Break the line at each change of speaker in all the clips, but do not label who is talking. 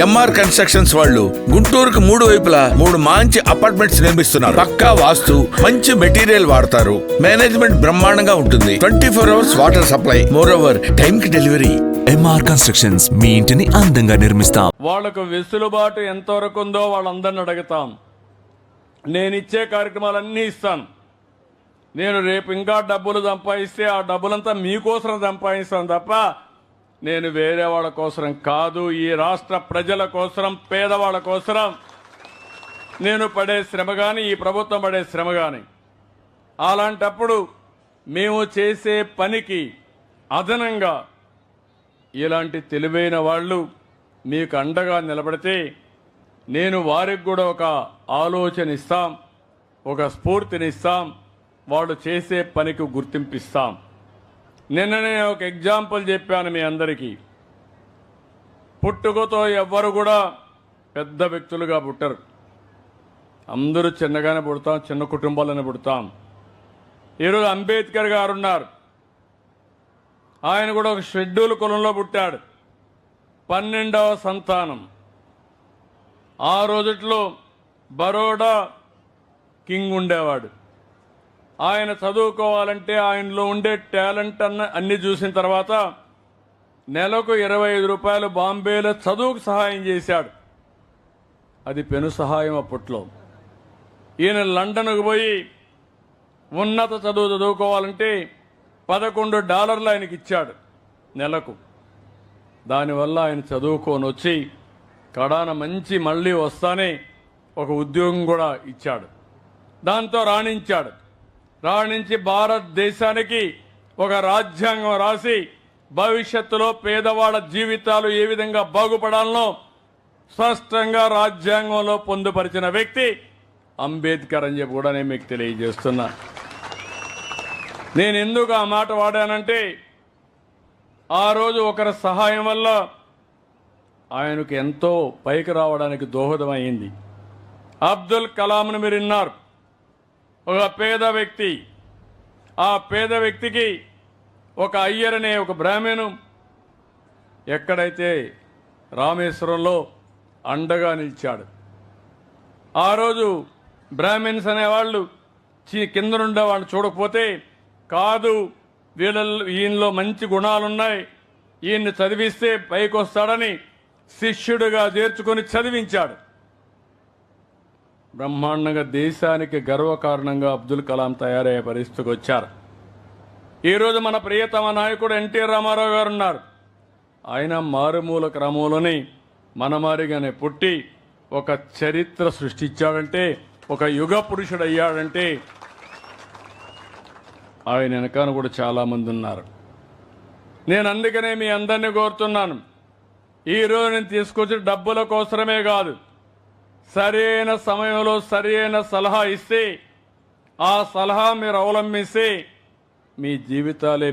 MR constructions వాళ్ళు గుంటూరుకు 3 వైపులా 3 మంచి అపార్ట్మెంట్స్ నిర్మిస్తున్నారు. పక్కా వాస్తు, మంచి మెటీరియల్ వాడతారు. మేనేజ్మెంట్ బ్రహ్మాండంగా ఉంటుంది. 24 hours water supply, more over time కి డెలివరీ.
ఎంఆర్ కన్స్ట్రక్షన్స్ మీ ఇంటిని అందంగా నిర్మిస్తాం.
వాళ్లకు వెసులుబాటు ఎంతవరకు ఉందో వాళ్ళందరిని అడుగుతాం. నేను ఇచ్చే కార్యక్రమాలన్నీ ఇస్తాను. నేను రేపు ఇంకా డబ్బులు సంపాదిస్తే ఆ డబ్బులంతా మీకోసం సంపాదిస్తాను తప్ప నేను వేరే వాళ్ళ కోసం కాదు. ఈ రాష్ట్ర ప్రజల కోసం, పేదవాళ్ళ కోసం నేను పడే శ్రమ కానీ, ఈ ప్రభుత్వం పడే శ్రమ కానీ. అలాంటప్పుడు మేము చేసే పనికి అదనంగా ఇలాంటి తెలివైన వాళ్ళు మీకు అండగా నిలబడితే నేను వారికి కూడా ఒక ఆలోచన ఇస్తాం, ఒక స్ఫూర్తినిస్తాం, వాళ్ళు చేసే పనికి గుర్తింపిస్తాం. నిన్ననే ఒక ఎగ్జాంపుల్ చెప్పాను మీ అందరికీ. పుట్టుకతో ఎవ్వరు కూడా పెద్ద వ్యక్తులుగా పుట్టరు. అందరూ చిన్నగానే పుడతాం, చిన్న కుటుంబాలను పుడతాం. ఈరోజు అంబేద్కర్ గారు ఉన్నారు. ఆయన కూడా ఒక షెడ్యూల్ కులంలో పుట్టాడు, 12వ సంతానం. ఆ రోజుట్లో బరోడా కింగ్ ఉండేవాడు. ఆయన చదువుకోవాలంటే ఆయనలో ఉండే టాలెంట్ అన్ని చూసిన తర్వాత నెలకు 25 రూపాయలు బాంబేలో చదువుకు సహాయం చేశాడు. అది పెను సహాయం అప్పట్లో. ఈయన లండన్కు పోయి ఉన్నత చదువు చదువుకోవాలంటే $11 ఆయనకి ఇచ్చాడు నెలకు. దానివల్ల ఆయన చదువుకొని వచ్చి కడాన మంచి మళ్ళీ వస్తానే ఒక ఉద్యోగం కూడా ఇచ్చాడు. దాంతో రాణించి భారతదేశానికి ఒక రాజ్యాంగం రాసి భవిష్యత్తులో పేదవాళ్ళ జీవితాలు ఏ విధంగా బాగుపడాలనో స్పష్టంగా రాజ్యాంగంలో పొందుపరిచిన వ్యక్తి అంబేద్కర్ అని చెప్పి కూడా నేను మీకు తెలియజేస్తున్నా. నేను ఎందుకు ఆ మాట వాడానంటే ఆ రోజు ఒకరి సహాయం వల్ల ఆయనకు ఎంతో పైకి రావడానికి దోహదమైంది. అబ్దుల్ కలాంను మీరు విన్నారు. ఒక పేద వ్యక్తి, ఆ పేద వ్యక్తికి ఒక అయ్యర్ అనే ఒక బ్రాహ్మణు ఎక్కడైతే రామేశ్వరంలో అండగా నిలిచాడు. ఆ రోజు బ్రాహ్మణ్స్ అనేవాళ్ళు కింద నుండే వాళ్ళని చూడకపోతే కాదు, ఈయనలో మంచి గుణాలున్నాయి, ఈయన్ని చదివిస్తే పైకి వస్తాడని శిష్యుడిగా చేర్చుకొని చదివించాడు. బ్రహ్మాండంగా దేశానికి గర్వకారణంగా అబ్దుల్ కలాం తయారయ్యే పరిస్థితికి వచ్చారు. ఈరోజు మన ప్రియతమ నాయకుడు ఎన్టీ రామారావు గారు ఉన్నారు. ఆయన మారుమూల క్రమంలోని మనమారిగానే పుట్టి ఒక చరిత్ర సృష్టించాడంటే, ఒక యుగ పురుషుడు అయ్యాడంటే ఆయన వెనకాన కూడా చాలామంది ఉన్నారు. నేను అందుకనే మీ అందరినీ కోరుతున్నాను, ఈరోజు నేను తీసుకొచ్చిన డబ్బుల కోసమే కాదు, సరైన సమయంలో సరైన సలహా ఇస్తే, ఆ సలహా మీరు అవలంబిస్తే మీ జీవితాలే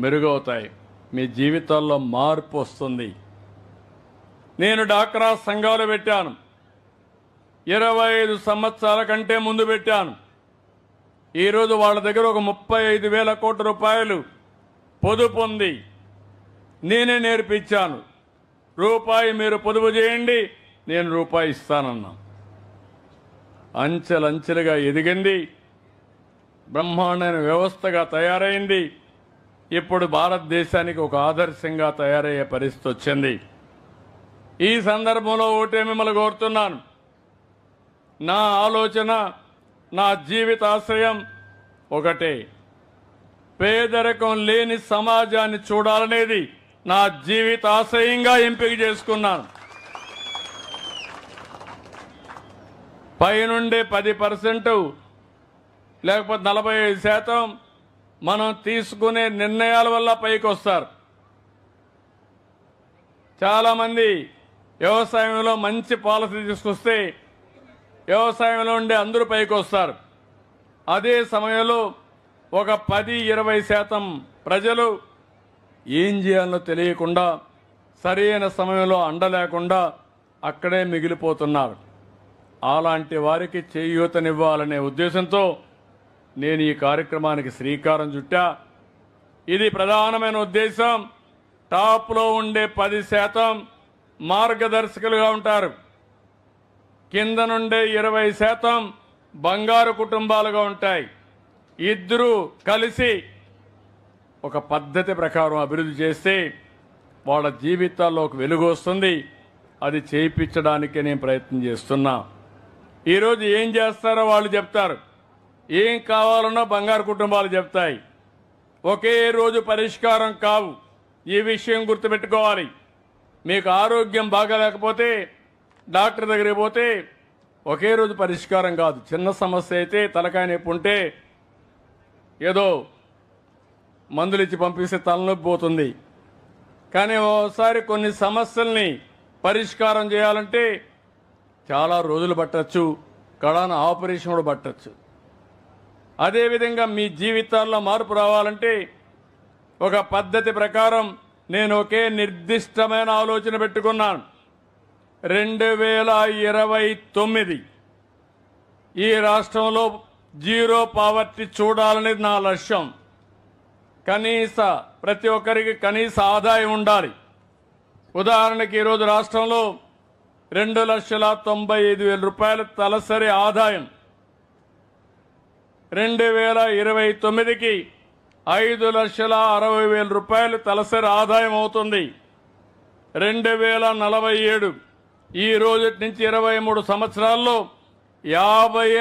మెరుగవుతాయి, మీ జీవితాల్లో మార్పు వస్తుంది. నేను డాక్రా సంఘాలు పెట్టాను, 25 సంవత్సరాల కంటే ముందు పెట్టాను. ఈరోజు వాళ్ళ దగ్గర ఒక 35,000 కోట్ల రూపాయలు పొదుపు ఉంది. నేనే నేర్పించాను, రూపాయి మీరు పొదుపు చేయండి, నేను రూపాయి ఇస్తానన్నా. అంచెలంచెలుగా ఎదిగింది, బ్రహ్మాండమైన వ్యవస్థగా తయారైంది. ఇప్పుడు భారతదేశానికి ఒక ఆదర్శంగా తయారయ్యే పరిస్థితి వచ్చింది. ఈ సందర్భంలో ఒకటే మిమ్మల్ని కోరుతున్నాను, నా ఆలోచన, నా జీవితాశయం ఒకటే, పేదరికం లేని సమాజాన్ని చూడాలనేది నా జీవితాశయంగా ఎంపిక చేసుకున్నాను. పైనుండే 10% లేకపోతే 45% మనం తీసుకునే నిర్ణయాల వల్ల పైకి వస్తారు. చాలామంది వ్యవసాయంలో మంచి పాలసీ తీసుకొస్తే వ్యవసాయంలో ఉండే అందరూ పైకి వస్తారు. అదే సమయంలో ఒక 10-20% ప్రజలు ఏం చేయాలో తెలియకుండా, సరైన సమయంలో అండలేకుండా అక్కడే మిగిలిపోతున్నారు. అలాంటి వారికి చేయూతనివ్వాలనే ఉద్దేశంతో నేను ఈ కార్యక్రమానికి శ్రీకారం చుట్టా. ఇది ప్రధానమైన ఉద్దేశం. టాప్లో ఉండే 10%, మార్గదర్శకులుగా ఉంటారు. కింద నుండే 20% బంగారు కుటుంబాలుగా ఉంటాయి. ఇద్దరూ కలిసి ఒక పద్ధతి ప్రకారం అభివృద్ధి చేస్తే వాళ్ళ జీవితాల్లో ఒక వెలుగు వస్తుంది. అది చేయించడానికి నేను ప్రయత్నం చేస్తున్నా. ఈరోజు ఏం చేస్తారో వాళ్ళు చెప్తారు, ఏం కావాలన్నా బంగారు కుటుంబాలు చెప్తాయి. ఒకే రోజు పరిష్కారం కావు. ఈ విషయం గుర్తుపెట్టుకోవాలి. మీకు ఆరోగ్యం బాగాలేకపోతే డాక్టర్ దగ్గరికి పోతే ఒకే రోజు పరిష్కారం కాదు. చిన్న సమస్య అయితే తలకాయ నొప్పి ఉంటే ఏదో మందులు ఇచ్చి పంపిస్తే తలనొప్పి పోతుంది. కానీ ఓసారి కొన్ని సమస్యల్ని పరిష్కారం చేయాలంటే చాలా రోజులు పట్టచ్చు, కడాన ఆపరేషన్ కూడా పట్టచ్చు. అదేవిధంగా మీ జీవితాల్లో మార్పు రావాలంటే ఒక పద్ధతి ప్రకారం నేను ఒకే నిర్దిష్టమైన ఆలోచన పెట్టుకున్నాను. 2029 ఈ రాష్ట్రంలో జీరో పావర్టీ చూడాలనేది నా లక్ష్యం. ప్రతి ఒక్కరికి కనీస ఆదాయం ఉండాలి. ఉదాహరణకి ఈరోజు రాష్ట్రంలో 2,95,000 రూపాయల తలసరి ఆదాయం. 2029కి 5,60,000 రూపాయలు తలసరి ఆదాయం అవుతుంది. 2047 ఈ రోజు నుంచి 23 సంవత్సరాల్లో 50